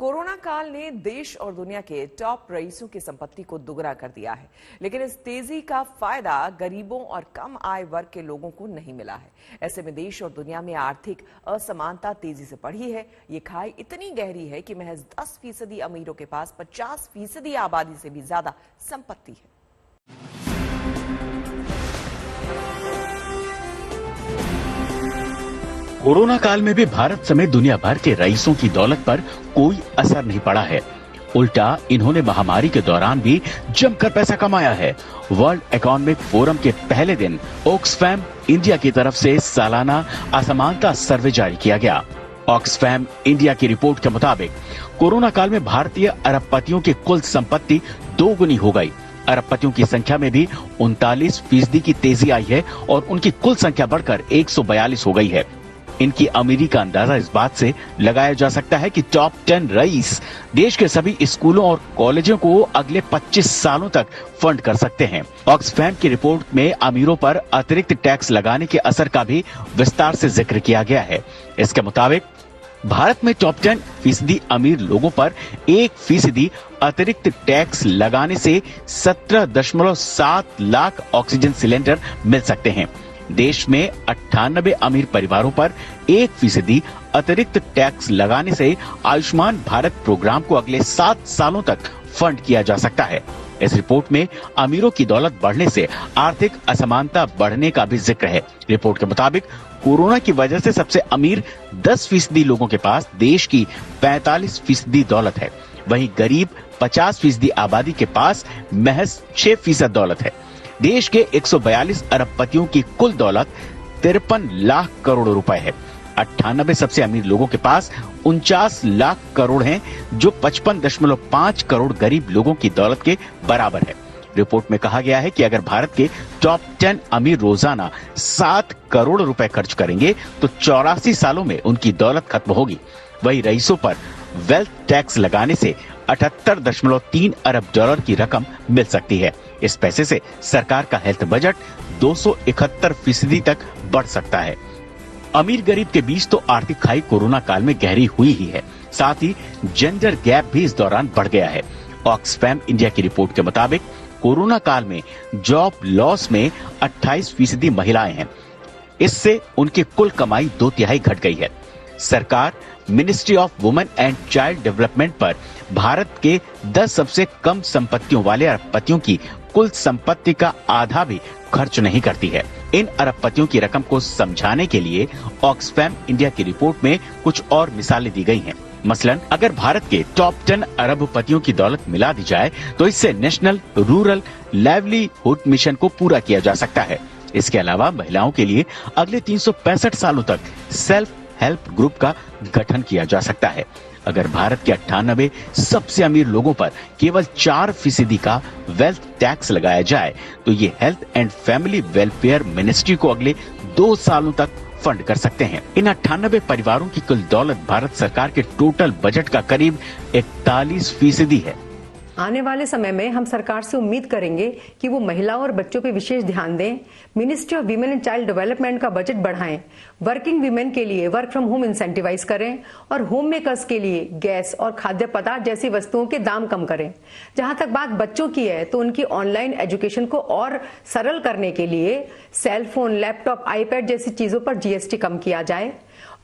Corona काल ने देश और दुनिया के टॉप रईसों की संपत्ति को दुगना कर दिया है, लेकिन इस तेजी का फायदा गरीबों और कम आय वर्ग के लोगों को नहीं मिला है। ऐसे में देश और दुनिया में आर्थिक असमानता तेजी से बढ़ी है। ये खाई इतनी गहरी है कि महज 10% अमीरों के पास 50% आबादी से भी ज्यादा संपत्ति है। कोरोना काल में भी भारत समेत दुनिया भर के रईसों की दौलत पर कोई असर नहीं पड़ा है। उल्टा इन्होंने महामारी के दौरान भी जमकर पैसा कमाया है। वर्ल्ड इकोनॉमिक फोरम के पहले दिन ऑक्सफैम इंडिया की तरफ से सालाना असमानता सर्वे जारी किया गया। ऑक्सफैम इंडिया की रिपोर्ट के मुताबिक कोरोना काल में भारतीय अरबपतियों की कुल संपत्ति दोगुनी हो गई। अरबपतियों की संख्या में भी 39% की तेजी आई है और उनकी कुल संख्या बढ़कर 142 हो गई है। इनकी अमीरी का अंदाजा इस बात से लगाया जा सकता है कि टॉप 10 रईस देश के सभी स्कूलों और कॉलेजों को अगले 25 सालों तक फंड कर सकते हैं। ऑक्सफैम की रिपोर्ट में अमीरों पर अतिरिक्त टैक्स लगाने के असर का भी विस्तार से जिक्र किया गया है। इसके मुताबिक भारत में टॉप 10% अमीर लोगों पर 1% अतिरिक्त टैक्स लगाने से 17.7 लाख ऑक्सीजन सिलेंडर मिल सकते हैं। देश में 98 अमीर परिवारों पर 1% अतिरिक्त टैक्स लगाने से आयुष्मान भारत प्रोग्राम को अगले 7 सालों तक फंड किया जा सकता है। इस रिपोर्ट में अमीरों की दौलत बढ़ने से आर्थिक असमानता बढ़ने का भी जिक्र है। रिपोर्ट के मुताबिक कोरोना की वजह से सबसे अमीर 10% लोगों के पास देश की 45% दौलत है। वहीं गरीब 50% आबादी के पास महज 6% दौलत है। देश के 142 अरबपतियों की कुल दौलत 53 लाख करोड़ रुपए है। 98 सबसे अमीर लोगों के पास 49 लाख करोड़ हैं, जो 55.5 करोड़ गरीब लोगों की दौलत के बराबर है। रिपोर्ट में कहा गया है कि अगर भारत के टॉप 10 अमीर रोजाना 7 करोड़ रुपए खर्च करेंगे तो 84 सालों में उनकी दौलत खत्म होगी। वही रईसों पर वेल्थ टैक्स लगाने से 78.3 अरब डॉलर की रकम मिल सकती है। इस पैसे से सरकार का हेल्थ बजट 271% तक बढ़ सकता है। अमीर गरीब के बीच तो आर्थिक खाई कोरोना काल में गहरी हुई ही है, साथ ही जेंडर गैप भी इस दौरान बढ़ गया है। ऑक्सफैम इंडिया की रिपोर्ट के मुताबिक कोरोना काल में जॉब लॉस में 28% महिलाएं हैं। इससे उनकी कुल कमाई 2/3 घट गई है। सरकार ministry of women and child development पर भारत के 10 सबसे कम संपत्तियों वाले अरबपतियों की कुल संपत्ति का आधा भी खर्च नहीं करती है। इन अरबपतियों की रकम को समझाने के लिए ऑक्सफैम इंडिया की रिपोर्ट में कुछ और मिसालें दी गई हैं। मसलन अगर भारत के टॉप 10 अरबपतियों की दौलत मिला दी जाए तो इससे नेशनल रूरल लाइवलीहुड मिशन को पूरा किया जा सकता है। इसके अलावा महिलाओं के लिए अगले 365 सालों तक सेल्फ हेल्प ग्रुप का गठन किया जा सकता है। अगर भारत के 98 सबसे अमीर लोगों पर केवल 4% का वेल्थ टैक्स लगाया जाए तो ये health and family welfare ministry को अगले 2 सालों तक फंड कर सकते हैं। इन 98 परिवारों की कुल दौलत भारत सरकार के टोटल बजट का करीब 41% है। आने वाले समय में हम सरकार से उम्मीद करेंगे कि वो महिलाओं और बच्चों पे विशेष ध्यान दें, ministry of women and child development का बजट बढ़ाएं, वर्किंग वीमेन के लिए वर्क फ्रॉम होम इंसेंटिवाइज करें और होम मेकर्स के लिए गैस और खाद्य पदार्थ जैसी वस्तुओं के दाम कम करें। जहां तक बात बच्चों की है तो उनकी ऑनलाइन एजुकेशन को और सरल करने के लिए सेल फोन, लैपटॉप, आईपैड जैसी चीजों पर जीएसटी कम किया जाए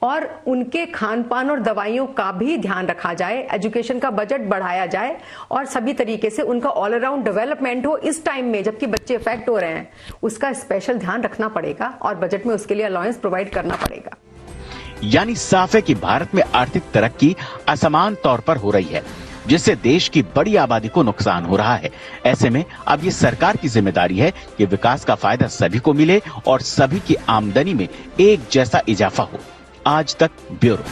और उनके खान पान और दवाइयों का भी ध्यान रखा जाए। एजुकेशन का बजट बढ़ाया जाए और सभी तरीके से उनका ऑल अराउंड डेवलपमेंट हो। इस टाइम में जबकि बच्चे इफेक्ट हो रहे हैं, उसका स्पेशल ध्यान रखना पड़ेगा और बजट में उसके लिए अलाउंस प्रोवाइड करना पड़ेगा। यानी साफ है कि भारत में आर्थिक तरक्की असमान तौर पर हो रही है, जिससे देश की बड़ी आबादी को नुकसान हो रहा है। ऐसे में अब ये सरकार की जिम्मेदारी है कि विकास का फायदा सभी को मिले और सभी की आमदनी में एक जैसा इजाफा हो। आज तक ब्यूरो।